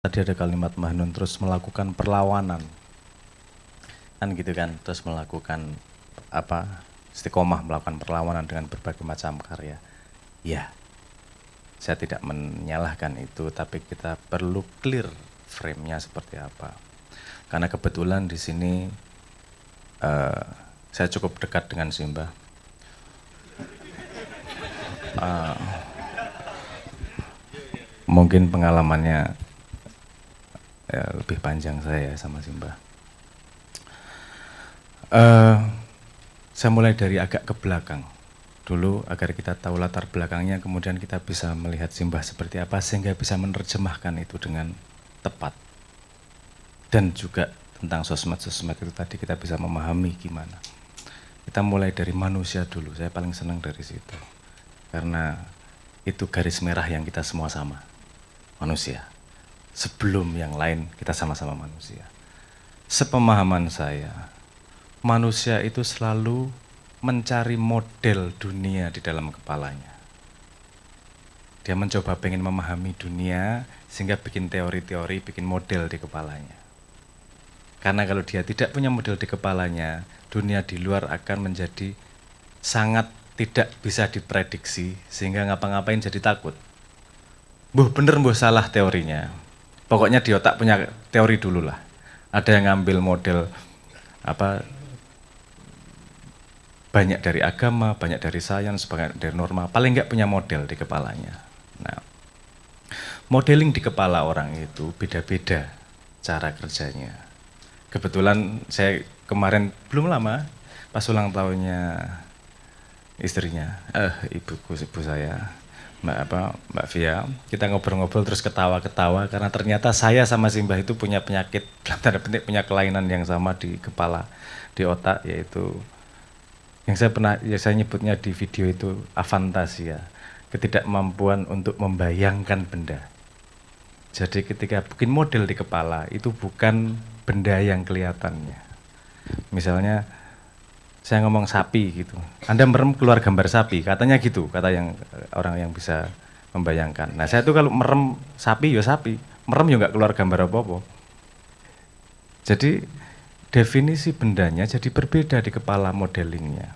Tadi ada kalimat Mbah Nun terus melakukan perlawanan. Kan gitu kan, terus melakukan istiqomah melakukan perlawanan dengan berbagai macam karya. Ya, saya tidak menyalahkan itu, tapi kita perlu clear frame-nya seperti apa. Karena kebetulan di sini saya cukup dekat dengan Simbah. Mungkin pengalamannya lebih panjang saya sama Simbah. Saya mulai dari agak ke belakang dulu agar kita tahu latar belakangnya, kemudian kita bisa melihat Simbah seperti apa sehingga bisa menerjemahkan itu dengan tepat. Dan juga tentang sosmed itu tadi kita bisa memahami gimana. Kita mulai dari manusia dulu, saya paling senang dari situ. Karena itu garis merah yang kita semua sama, manusia. Sebelum yang lain kita sama-sama manusia. Sepemahaman saya, manusia itu selalu mencari model dunia di dalam kepalanya. Dia mencoba pengen memahami dunia sehingga bikin teori-teori, bikin model di kepalanya. Karena kalau dia tidak punya model di kepalanya, dunia di luar akan menjadi sangat tidak bisa diprediksi sehingga ngapa-ngapain jadi takut. Mbuh bener mbuh salah teorinya. Pokoknya di otak punya teori dulu lah. Ada yang ngambil model banyak dari agama, banyak dari sains, banyak dari norma, paling nggak punya model di kepalanya. Nah, modeling di kepala orang itu beda-beda cara kerjanya. Kebetulan saya kemarin belum lama pas ulang tahunnya istrinya, ibu saya, Mbak Via, kita ngobrol-ngobrol terus ketawa-ketawa karena ternyata saya sama Simbah itu punya penyakit, dalam tanda petik punya kelainan yang sama di kepala, di otak, yaitu yang saya nyebutnya di video itu afantasia, ketidakmampuan untuk membayangkan benda. Jadi ketika bikin model di kepala itu bukan benda yang kelihatannya. Misalnya saya ngomong sapi gitu, Anda merem keluar gambar sapi, katanya gitu, kata yang orang yang bisa membayangkan. Nah saya tuh kalau merem sapi ya sapi, merem ya nggak keluar gambar apa-apa. Jadi definisi bendanya jadi berbeda di kepala modelingnya.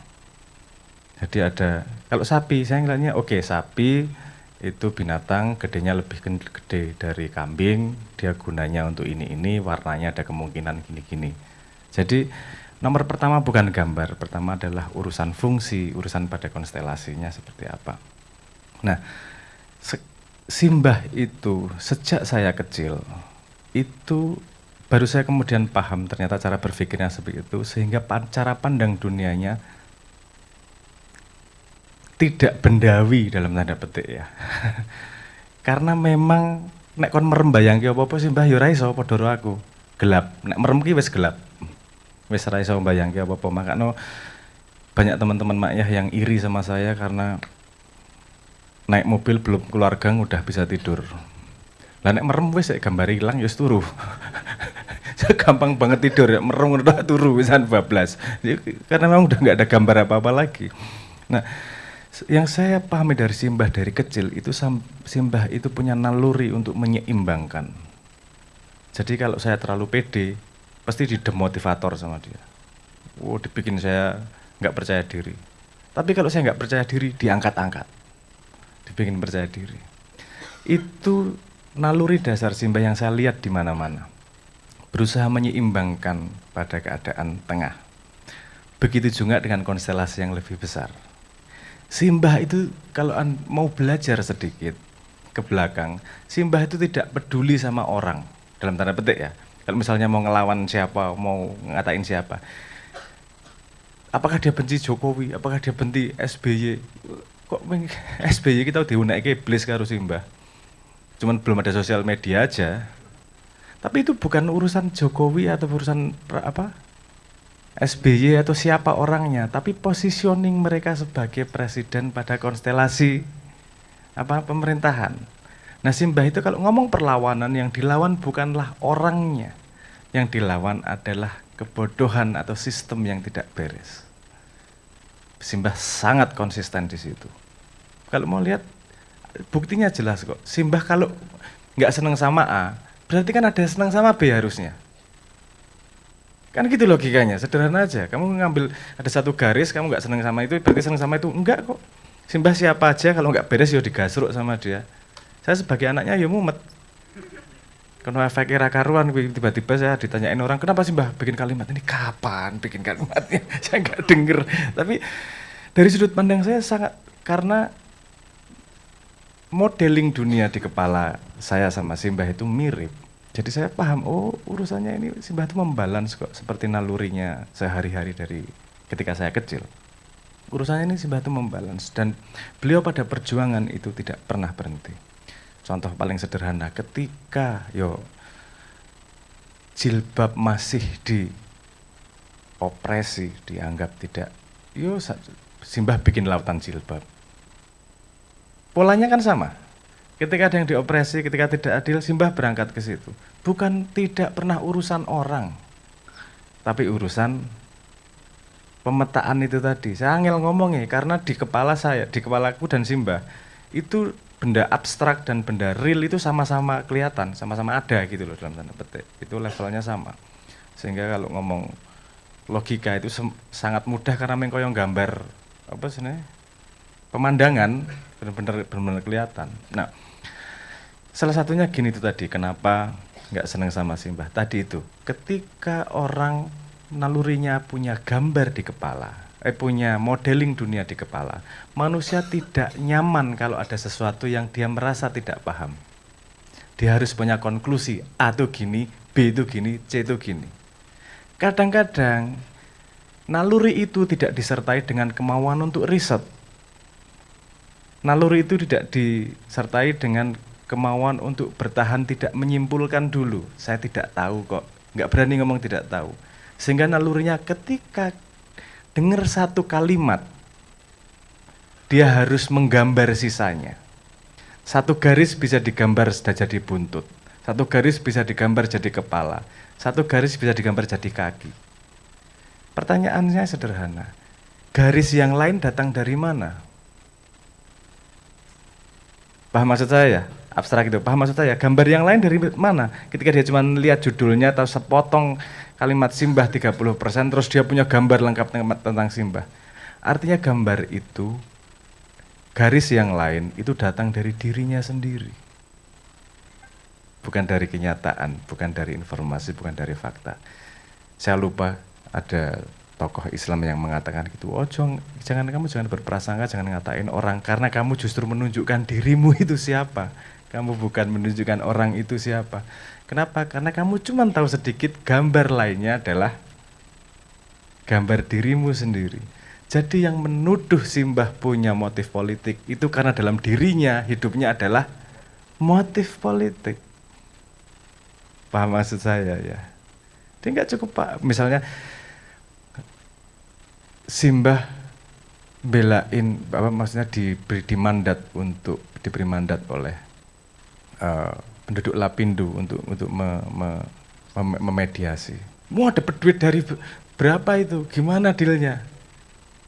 Jadi ada, kalau sapi saya ngeliatnya oke, sapi itu binatang gedenya lebih gede dari kambing, dia gunanya untuk ini, warnanya ada kemungkinan gini-gini. Jadi nomor pertama bukan gambar, pertama adalah urusan fungsi, urusan pada konstelasinya seperti apa. Nah, Simbah itu sejak saya kecil, itu baru saya kemudian paham ternyata cara berpikirnya seperti itu, sehingga cara pandang dunianya tidak bendawi dalam tanda petik ya. Karena memang nek kon merem bayangke apa-apa Simbah yo ra iso padha karo aku. Gelap, nek merem ki wis gelap. Wis ra iso mbayangke apa-apa. Makanya banyak teman-teman makyah yang iri sama saya karena naik mobil belum keluar gang udah bisa tidur. Lah nek merem wis gambar ilang ya wis turu. Gampang banget tidur ya, merem udah turu wisan bablas. Karena memang udah nggak ada gambar apa-apa lagi. Nah, yang saya pahami dari Simbah dari kecil itu, Simbah itu punya naluri untuk menyeimbangkan. Jadi kalau saya terlalu pede, pasti didemotivator sama dia. Dibikin saya nggak percaya diri. Tapi kalau saya nggak percaya diri, diangkat-angkat, dibikin percaya diri. Itu naluri dasar Simbah yang saya lihat di mana-mana. Berusaha menyeimbangkan pada keadaan tengah. Begitu juga dengan konstelasi yang lebih besar. Simbah itu kalau mau belajar sedikit ke belakang, Simbah itu tidak peduli sama orang, dalam tanda petik ya. Kalau misalnya mau ngelawan siapa, mau ngatain siapa, apakah dia benci Jokowi, apakah dia benci SBY, kok SBY kita diunaike iblis karo Simbah. Cuman belum ada sosial media aja. Tapi itu bukan urusan Jokowi atau urusan SBY atau siapa orangnya, tapi positioning mereka sebagai presiden pada konstelasi pemerintahan. Nah Simbah itu kalau ngomong perlawanan, yang dilawan bukanlah orangnya, yang dilawan adalah kebodohan atau sistem yang tidak beres. Simbah sangat konsisten di situ. Kalau mau lihat buktinya jelas kok. Simbah kalau nggak seneng sama A, Berarti kan ada senang sama B harusnya. Kan gitu logikanya, sederhana aja. Kamu ngambil ada satu garis, kamu nggak senang sama itu, berarti senang sama itu. Enggak kok. Simbah siapa aja kalau nggak beres ya digasruk sama dia. Saya sebagai anaknya ya mumet. Kalau efek era karuan, tiba-tiba saya ditanyain orang, kenapa sih Mbah bikin kalimat ini? Kapan bikin kalimatnya? Saya nggak denger. Tapi dari sudut pandang saya sangat, karena modeling dunia di kepala saya sama Simbah itu mirip. Jadi saya paham, oh urusannya ini Simbah itu membalance kok, seperti nalurinya sehari-hari dari ketika saya kecil. Urusannya ini Simbah itu membalance, dan beliau pada perjuangan itu tidak pernah berhenti. Contoh paling sederhana, ketika jilbab masih diopresi, dianggap tidak, Simbah bikin lautan jilbab. Polanya kan sama. Ketika ada yang diopresi, ketika tidak adil, Simbah berangkat ke situ. Bukan tidak pernah urusan orang, tapi urusan pemetaan itu tadi. Saya angel ngomongnya karena di kepala saya, di kepalaku dan Simbah itu benda abstrak dan benda real itu sama-sama kelihatan, sama-sama ada gitu loh dalam tanda petik. Itu levelnya sama. Sehingga kalau ngomong logika itu sangat mudah karena mengkoyong gambar apa sebenarnya pemandangan benar-benar kelihatan. Nah, salah satunya gini itu tadi, kenapa nggak senang sama Simbah tadi itu, ketika orang nalurinya punya gambar di kepala, punya modeling dunia di kepala, manusia tidak nyaman kalau ada sesuatu yang dia merasa tidak paham. Dia harus punya konklusi, A itu gini, B itu gini, C itu gini. Kadang-kadang naluri itu tidak disertai dengan kemauan untuk riset. Naluri itu tidak disertai dengan kemauan untuk bertahan, tidak menyimpulkan dulu. Saya tidak tahu kok, nggak berani ngomong tidak tahu. Sehingga nalurinya ketika dengar satu kalimat, dia harus menggambar sisanya. Satu garis bisa digambar sudah jadi buntut, satu garis bisa digambar jadi kepala, satu garis bisa digambar jadi kaki. Pertanyaannya sederhana, garis yang lain datang dari mana? Paham maksud saya? Abstrak itu, paham maksud saya? Gambar yang lain dari mana? Ketika dia cuma lihat judulnya atau sepotong kalimat Simbah 30%, terus dia punya gambar lengkap tentang Simbah. Artinya gambar itu, garis yang lain itu datang dari dirinya sendiri. Bukan dari kenyataan, bukan dari informasi, bukan dari fakta. Saya lupa ada tokoh Islam yang mengatakan gitu, kamu jangan berprasangka, jangan ngatain orang, karena kamu justru menunjukkan dirimu itu siapa. Kamu bukan menunjukkan orang itu siapa. Kenapa? Karena kamu cuma tahu sedikit, gambar lainnya adalah gambar dirimu sendiri. Jadi yang menuduh Simbah punya motif politik itu karena dalam dirinya, hidupnya adalah motif politik. Paham maksud saya ya? Dia nggak cukup Pak, misalnya Simbah belain, maksudnya diberi mandat oleh penduduk Lapindo untuk memediasi. Mau dapat duit dari berapa itu? Gimana dealnya?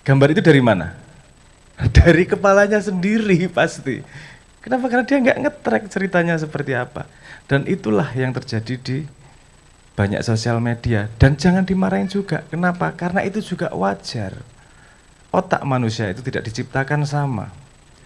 Gambar itu dari mana? Dari kepalanya sendiri pasti. Kenapa? Karena dia nggak nge-track ceritanya seperti apa. Dan itulah yang terjadi di banyak sosial media. Dan jangan dimarahin juga. Kenapa? Karena itu juga wajar. Otak manusia itu tidak diciptakan sama.